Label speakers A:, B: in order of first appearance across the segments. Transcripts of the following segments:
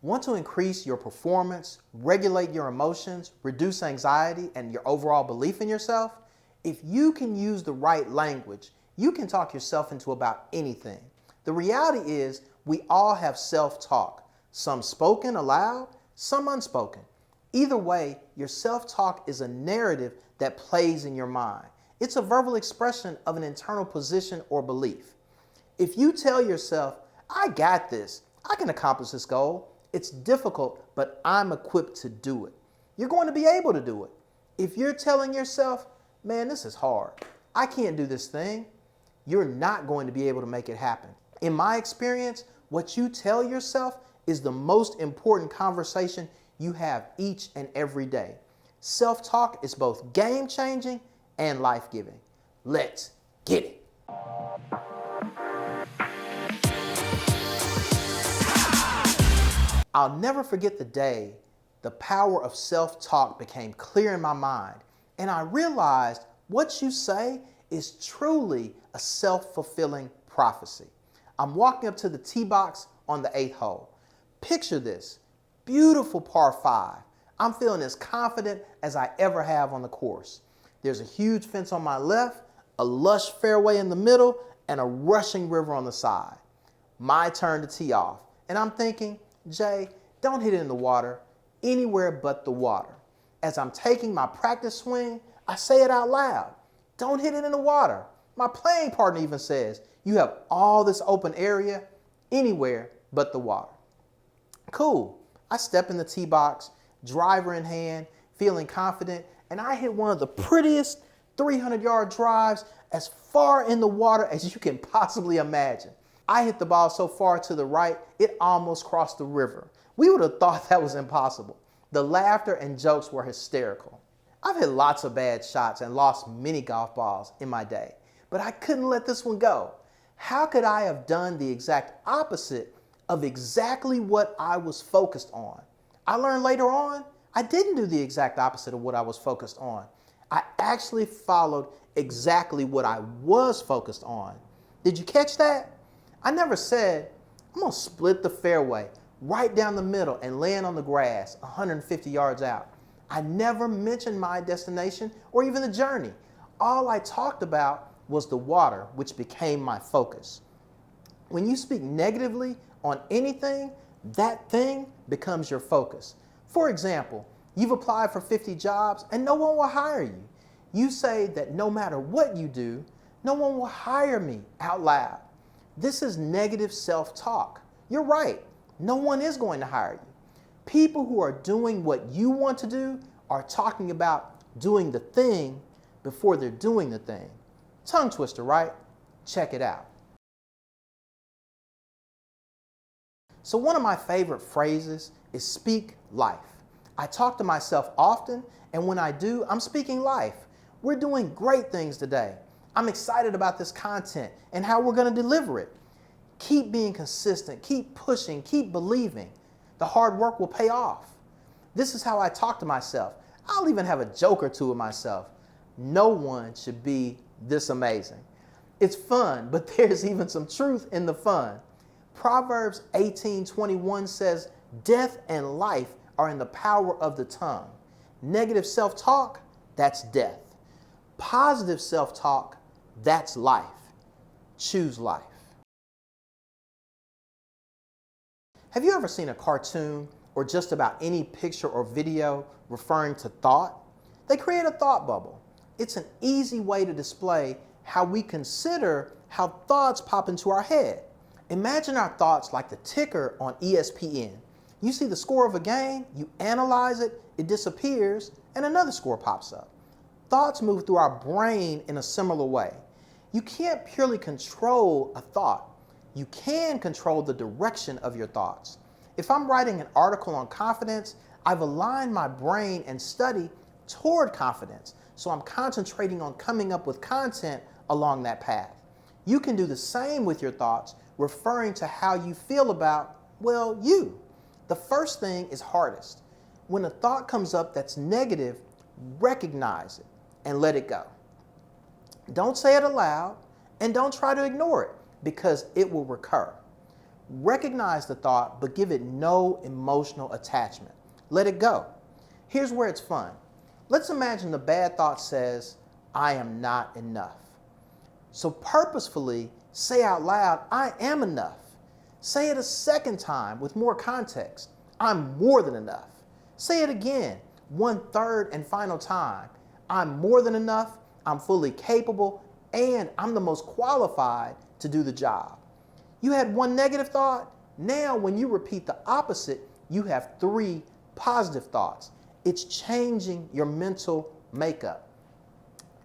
A: Want to increase your performance, regulate your emotions, reduce anxiety, and your overall belief in yourself? If you can use the right language, you can talk yourself into about anything. The reality is we all have self-talk, some spoken aloud, some unspoken. Either way, your self-talk is a narrative that plays in your mind. It's a verbal expression of an internal position or belief. If you tell yourself, I got this, I can accomplish this goal, it's difficult, but I'm equipped to do it, you're going to be able to do it. If you're telling yourself, man, this is hard, I can't do this thing, you're not going to be able to make it happen. In my experience, what you tell yourself is the most important conversation you have each and every day. Self-talk is both game-changing and life-giving. Let's get it. I'll never forget the day the power of self-talk became clear in my mind, and I realized what you say is truly a self-fulfilling prophecy. I'm walking up to the tee box on the 8th hole. Picture this, beautiful par 5. I'm feeling as confident as I ever have on the course. There's a huge fence on my left, a lush fairway in the middle, and a rushing river on the side. My turn to tee off, and I'm thinking, Jay, don't hit it in the water, anywhere but the water. As I'm taking my practice swing, I say it out loud. Don't hit it in the water. My playing partner even says, you have all this open area, anywhere but the water. Cool. I step in the tee box, driver in hand, feeling confident, and I hit one of the prettiest 300-yard drives as far in the water as you can possibly imagine. I hit the ball so far to the right, it almost crossed the river. We would have thought that was impossible. The laughter and jokes were hysterical. I've hit lots of bad shots and lost many golf balls in my day, but I couldn't let this one go. How could I have done the exact opposite of exactly what I was focused on? I learned later on, I didn't do the exact opposite of what I was focused on. I actually followed exactly what I was focused on. Did you catch that? I never said, I'm gonna split the fairway right down the middle and land on the grass 150 yards out. I never mentioned my destination or even the journey. All I talked about was the water, which became my focus. When you speak negatively on anything, that thing becomes your focus. For example, you've applied for 50 jobs and no one will hire you. You say that no matter what you do, no one will hire me out loud. This is negative self-talk. You're right. No one is going to hire you. People who are doing what you want to do are talking about doing the thing before they're doing the thing. Tongue twister, right? Check it out. So one of my favorite phrases is speak life. I talk to myself often, and when I do, I'm speaking life. We're doing great things today. I'm excited about this content and how we're going to deliver it. Keep being consistent, keep pushing, keep believing. The hard work will pay off. This is how I talk to myself. I'll even have a joke or two with myself. No one should be this amazing. It's fun, but there's even some truth in the fun. Proverbs 18:21 says, death and life are in the power of the tongue. Negative self-talk, that's death. Positive self-talk, that's life. Choose life. Have you ever seen a cartoon or just about any picture or video referring to thought? They create a thought bubble. It's an easy way to display how we consider how thoughts pop into our head. Imagine our thoughts like the ticker on ESPN. You see the score of a game, you analyze it, it disappears, and another score pops up. Thoughts move through our brain in a similar way. You can't purely control a thought. You can control the direction of your thoughts. If I'm writing an article on confidence, I've aligned my brain and study toward confidence, so I'm concentrating on coming up with content along that path. You can do the same with your thoughts, referring to how you feel about, well, you. The first thing is hardest. When a thought comes up that's negative, recognize it and let it go. Don't say it aloud and don't try to ignore it because it will recur. Recognize the thought, but give it no emotional attachment. Let it go. Here's where it's fun. Let's imagine the bad thought says, I am not enough. So purposefully say out loud, I am enough. Say it a second time with more context. I'm more than enough. Say it again, one third and final time. I'm more than enough, I'm fully capable, and I'm the most qualified to do the job. You had one negative thought. Now when you repeat the opposite, you have 3 positive thoughts. It's changing your mental makeup.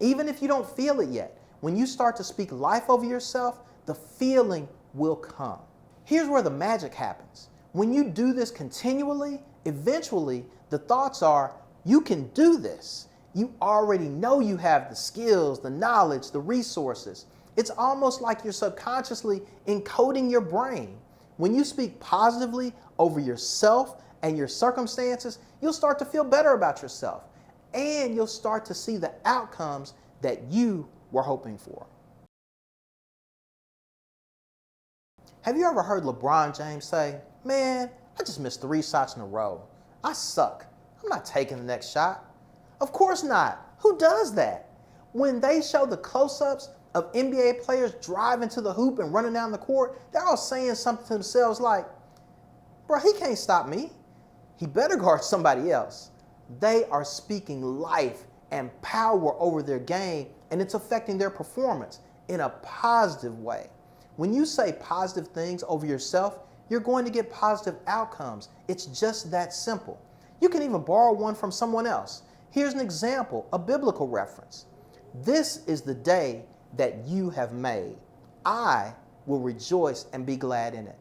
A: Even if you don't feel it yet, when you start to speak life over yourself, the feeling will come. Here's where the magic happens. When you do this continually, eventually the thoughts are, you can do this. You already know you have the skills, the knowledge, the resources. It's almost like you're subconsciously encoding your brain. When you speak positively over yourself and your circumstances, you'll start to feel better about yourself, and you'll start to see the outcomes that you were hoping for. Have you ever heard LeBron James say, man, I just missed 3 shots in a row. I suck. I'm not taking the next shot. Of course not. Who does that? When they show the close-ups of NBA players driving to the hoop and running down the court, they're all saying something to themselves like, bro, he can't stop me. He better guard somebody else. They are speaking life and power over their game, and it's affecting their performance in a positive way. When you say positive things over yourself, you're going to get positive outcomes. It's just that simple. You can even borrow one from someone else. Here's an example, a biblical reference. This is the day that you have made. I will rejoice and be glad in it.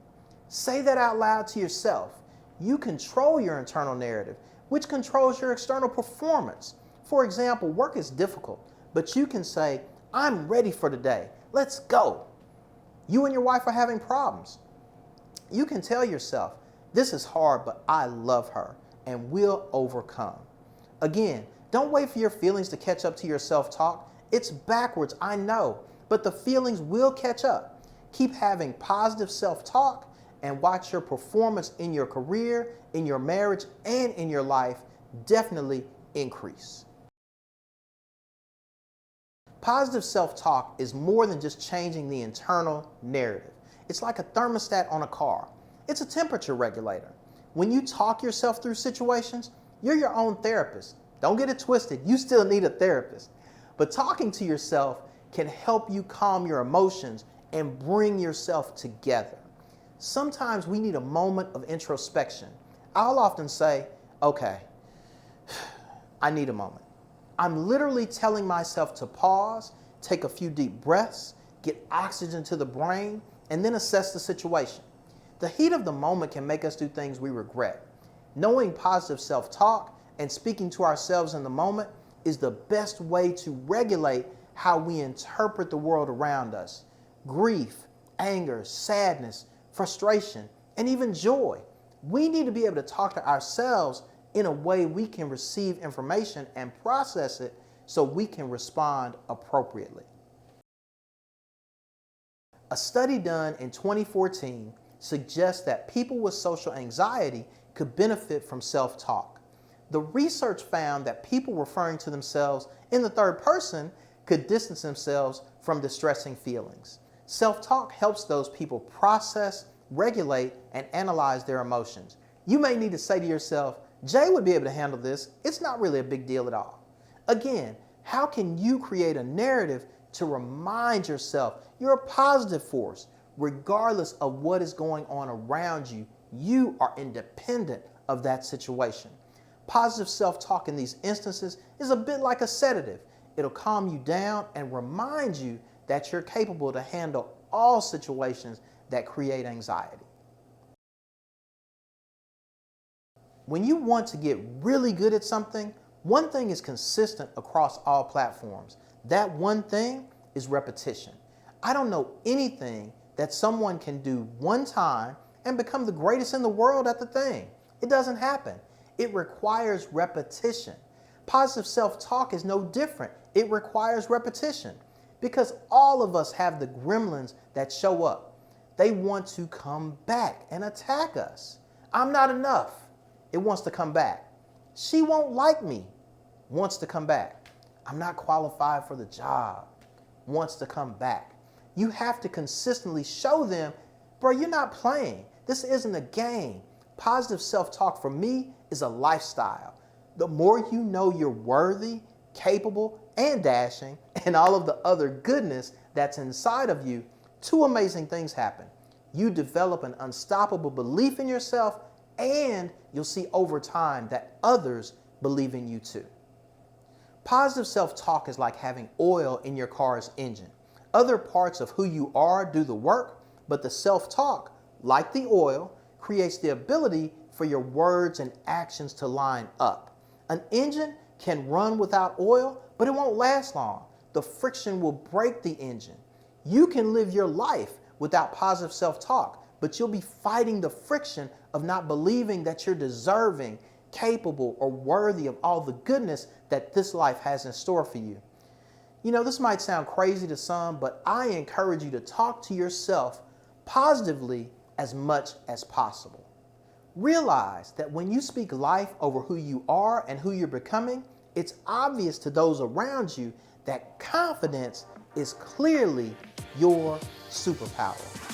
A: Say that out loud to yourself. You control your internal narrative, which controls your external performance. For example, work is difficult, but you can say, I'm ready for today. Let's go. You and your wife are having problems. You can tell yourself, this is hard, but I love her and we'll overcome. Again, don't wait for your feelings to catch up to your self-talk. It's backwards, I know, but the feelings will catch up. Keep having positive self-talk and watch your performance in your career, in your marriage, and in your life definitely increase. Positive self-talk is more than just changing the internal narrative. It's like a thermostat on a car. It's a temperature regulator. When you talk yourself through situations, you're your own therapist. Don't get it twisted, you still need a therapist. But talking to yourself can help you calm your emotions and bring yourself together. Sometimes we need a moment of introspection. I'll often say, okay, I need a moment. I'm literally telling myself to pause, take a few deep breaths, get oxygen to the brain, and then assess the situation. The heat of the moment can make us do things we regret. Knowing positive self-talk and speaking to ourselves in the moment is the best way to regulate how we interpret the world around us. Grief, anger, sadness, frustration, and even joy. We need to be able to talk to ourselves in a way we can receive information and process it so we can respond appropriately. A study done in 2014 suggests that people with social anxiety could benefit from self-talk. The research found that people referring to themselves in the third person could distance themselves from distressing feelings. Self-talk helps those people process, regulate, and analyze their emotions. You may need to say to yourself, Jay would be able to handle this. It's not really a big deal at all. Again, how can you create a narrative to remind yourself you're a positive force? Regardless of what is going on around you, you are independent of that situation. Positive self-talk in these instances is a bit like a sedative. It'll calm you down and remind you that you're capable to handle all situations that create anxiety. When you want to get really good at something, one thing is consistent across all platforms. That one thing is repetition. I don't know anything that someone can do one time and become the greatest in the world at the thing. It doesn't happen. It requires repetition. Positive self-talk is no different. It requires repetition because all of us have the gremlins that show up. they want to come back and attack us. I'm not enough. It wants to come back. She won't like me. Wants to come back. I'm not qualified for the job. Wants to come back. You have to consistently show them, bro, you're not playing. This isn't a game. Positive self-talk for me is a lifestyle. The more you know you're worthy, capable, and dashing, and all of the other goodness that's inside of you, two amazing things happen. You develop an unstoppable belief in yourself, and you'll see over time that others believe in you too. Positive self-talk is like having oil in your car's engine. Other parts of who you are do the work, but the self-talk, like the oil, creates the ability for your words and actions to line up. An engine can run without oil, but it won't last long. The friction will break the engine. You can live your life without positive self-talk, but you'll be fighting the friction of not believing that you're deserving, capable, or worthy of all the goodness that this life has in store for you. You know, this might sound crazy to some, but I encourage you to talk to yourself positively as much as possible. Realize that when you speak life over who you are and who you're becoming, it's obvious to those around you that confidence is clearly your superpower.